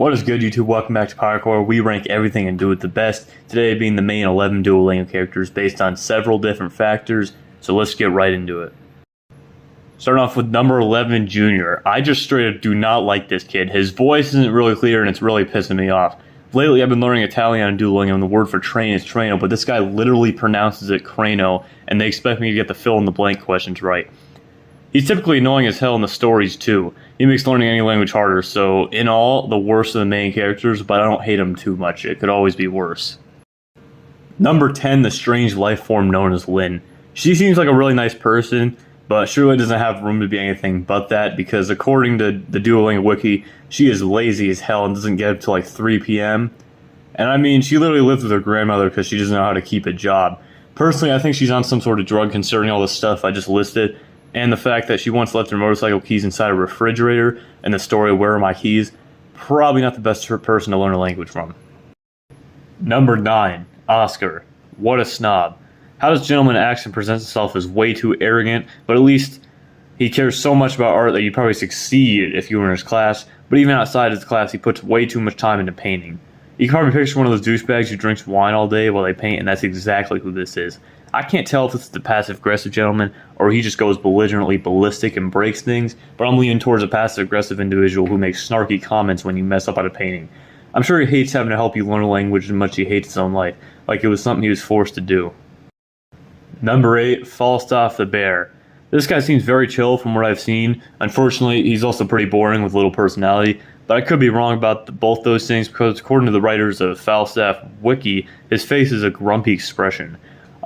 What is good, YouTube? Welcome back to Parkour. We rank everything and do it the best. Today being the main 11 Duolingo characters based on several different factors, so let's get right into it. Starting off with number 11, Junior. I just straight up do not like this kid. His voice isn't really clear and it's really pissing me off. Lately I've been learning Italian on Duolingo and the word for train is treno, but this guy literally pronounces it crano and they expect me to get the fill in the blank questions right. He's typically annoying as hell in the stories too. He makes learning any language harder, so in all, the worst of the main characters, but I don't hate him too much. It could always be worse. Number 10, the strange life form known as Lynn. She seems like a really nice person, but she really doesn't have room to be anything but that because according to the Duolingo wiki, she is lazy as hell and doesn't get up till like 3 p.m. And I mean, she literally lives with her grandmother because she doesn't know how to keep a job. Personally, I think she's on some sort of drug concerning all the stuff I just listed, and the fact that she once left her motorcycle keys inside a refrigerator, and the story, Where Are My Keys? Probably not the best person to learn a language from. Number 9, Oscar. What a snob. How this gentleman acts and presents himself as way too arrogant, but at least he cares so much about art that you'd probably succeed if you were in his class, but even outside his class he puts way too much time into painting. You can probably picture one of those douchebags who drinks wine all day while they paint, and that's exactly who this is. I can't tell if this is the passive-aggressive gentleman or he just goes belligerently ballistic and breaks things, but I'm leaning towards a passive-aggressive individual who makes snarky comments when you mess up on a painting. I'm sure he hates having to help you learn a language as much as he hates his own life, like it was something he was forced to do. Number 8, Falstaff the Bear. This guy seems very chill from what I've seen. Unfortunately, he's also pretty boring with little personality, but I could be wrong about both those things because according to the writers of Falstaff wiki, his face is a grumpy expression.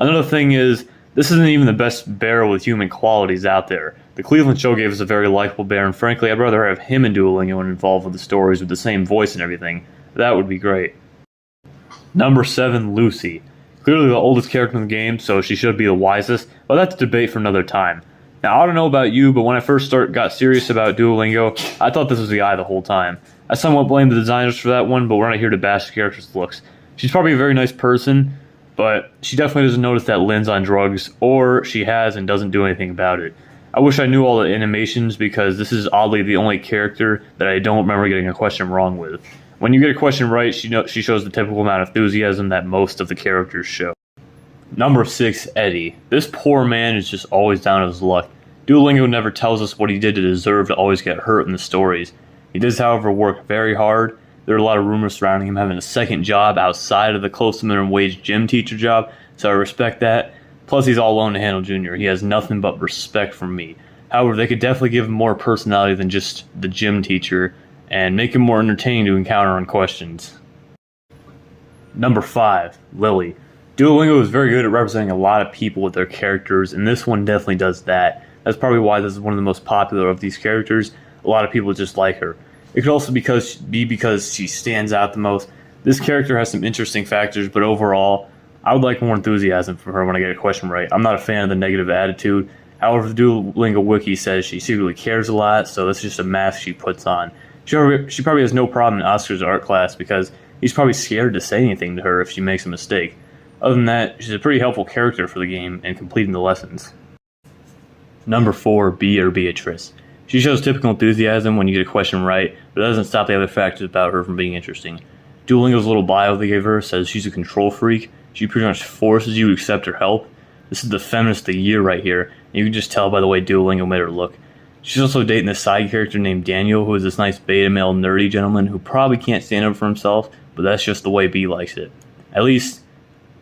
Another thing is, this isn't even the best bear with human qualities out there. The Cleveland show gave us a very likable bear, and frankly, I'd rather have him in Duolingo and involved with the stories with the same voice and everything. That would be great. Number 7, Lucy. Clearly the oldest character in the game, so she should be the wisest, but that's a debate for another time. Now, I don't know about you, but when I first got serious about Duolingo, I thought this was the guy the whole time. I somewhat blame the designers for that one, but we're not here to bash the character's looks. She's probably a very nice person, but she definitely doesn't notice that Lynn's on drugs, or she has and doesn't do anything about it. I wish I knew all the animations because this is oddly the only character that I don't remember getting a question wrong with. When you get a question right, she shows the typical amount of enthusiasm that most of the characters show. Number 6, Eddie. This poor man is just always down on his luck. Duolingo never tells us what he did to deserve to always get hurt in the stories. He does, however, work very hard. There are a lot of rumors surrounding him having a second job outside of the close to minimum wage gym teacher job, so I respect that. Plus, he's all alone to handle Junior. He has nothing but respect from me. However, they could definitely give him more personality than just the gym teacher and make him more entertaining to encounter on questions. Number 5, Lily. Duolingo is very good at representing a lot of people with their characters, and this one definitely does that. That's probably why this is one of the most popular of these characters. A lot of people just like her. It could also be because she stands out the most. This character has some interesting factors, but overall, I would like more enthusiasm from her when I get a question right. I'm not a fan of the negative attitude. However, the Duolingo wiki says she secretly cares a lot, so that's just a mask she puts on. She probably has no problem in Oscar's art class because he's probably scared to say anything to her if she makes a mistake. Other than that, she's a pretty helpful character for the game and completing the lessons. Number 4, Beatrice. She shows typical enthusiasm when you get a question right, but it doesn't stop the other factors about her from being interesting. Duolingo's little bio they gave her says she's a control freak. She pretty much forces you to accept her help. This is the feminist of the year right here, and you can just tell by the way Duolingo made her look. She's also dating this side character named Daniel, who is this nice beta male nerdy gentleman who probably can't stand up for himself, but that's just the way B likes it. At least,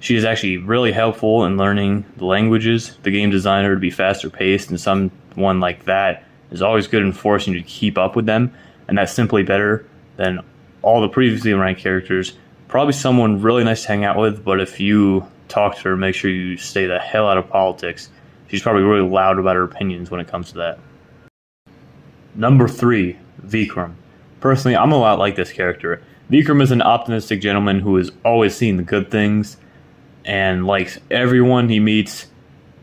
she is actually really helpful in learning the languages. The game designed her to be faster paced, and someone like that is always good in forcing you to keep up with them, and that's simply better than all the previously ranked characters. Probably someone really nice to hang out with, but if you talk to her, make sure you stay the hell out of politics. She's probably really loud about her opinions when it comes to that. Number 3, Vikram. Personally, I'm a lot like this character. Vikram is an optimistic gentleman who is always seeing the good things and likes everyone he meets.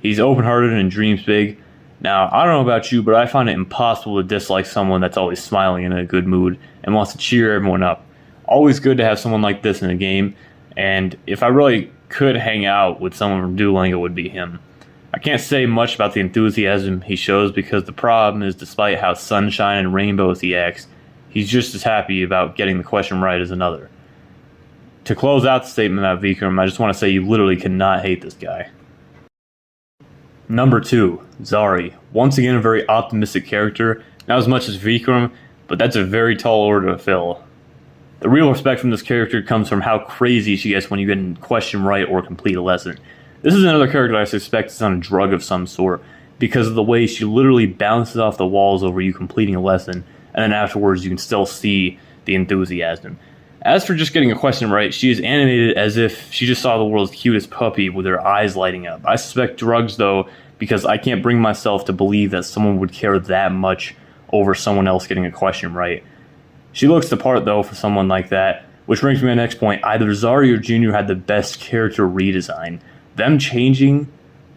He's open-hearted and dreams big. Now, I don't know about you, but I find it impossible to dislike someone that's always smiling and in a good mood and wants to cheer everyone up. Always good to have someone like this in a game, and if I really could hang out with someone from Duolingo, it would be him. I can't say much about the enthusiasm he shows because the problem is despite how sunshine and rainbows he acts, he's just as happy about getting the question right as another. To close out the statement about Vikram, I just want to say you literally cannot hate this guy. Number 2, Zari. Once again, a very optimistic character. Not as much as Vikram, but that's a very tall order to fill. The real respect from this character comes from how crazy she gets when you get a question right or complete a lesson. This is another character I suspect is on a drug of some sort, because of the way she literally bounces off the walls over you completing a lesson, and then afterwards you can still see the enthusiasm. As for just getting a question right, she is animated as if she just saw the world's cutest puppy with her eyes lighting up. I suspect drugs, though, because I can't bring myself to believe that someone would care that much over someone else getting a question right. She looks the part, though, for someone like that, which brings me to my next point. Either Zari or Junior had the best character redesign. Them changing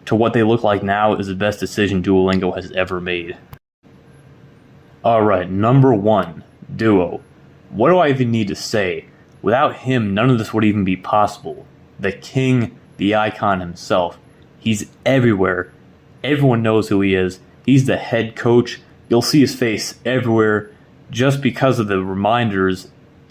to what they look like now is the best decision Duolingo has ever made. Alright, number 1, Duo. What do I even need to say? Without him, none of this would even be possible. The king, the icon himself. He's everywhere. Everyone knows who he is. He's the head coach. You'll see his face everywhere just because of the reminders.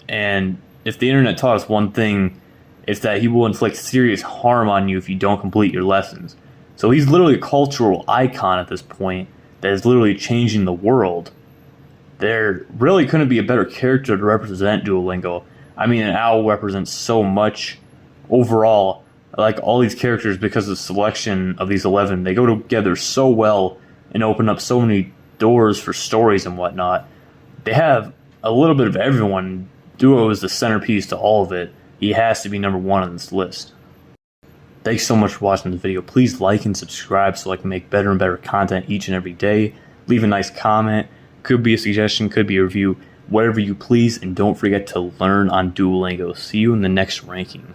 And if the internet taught us one thing, it's that he will inflict serious harm on you if you don't complete your lessons. So he's literally a cultural icon at this point that is literally changing the world. There really couldn't be a better character to represent Duolingo. I mean, an owl represents so much. Overall, I like all these characters because of the selection of these 11. They go together so well and open up so many doors for stories and whatnot. They have a little bit of everyone. Duo is the centerpiece to all of it. He has to be number 1 on this list. Thanks so much for watching this video. Please like and subscribe so I can make better and better content each and every day. Leave a nice comment. Could be a suggestion, could be a review, whatever you please, and don't forget to learn on Duolingo. See you in the next ranking.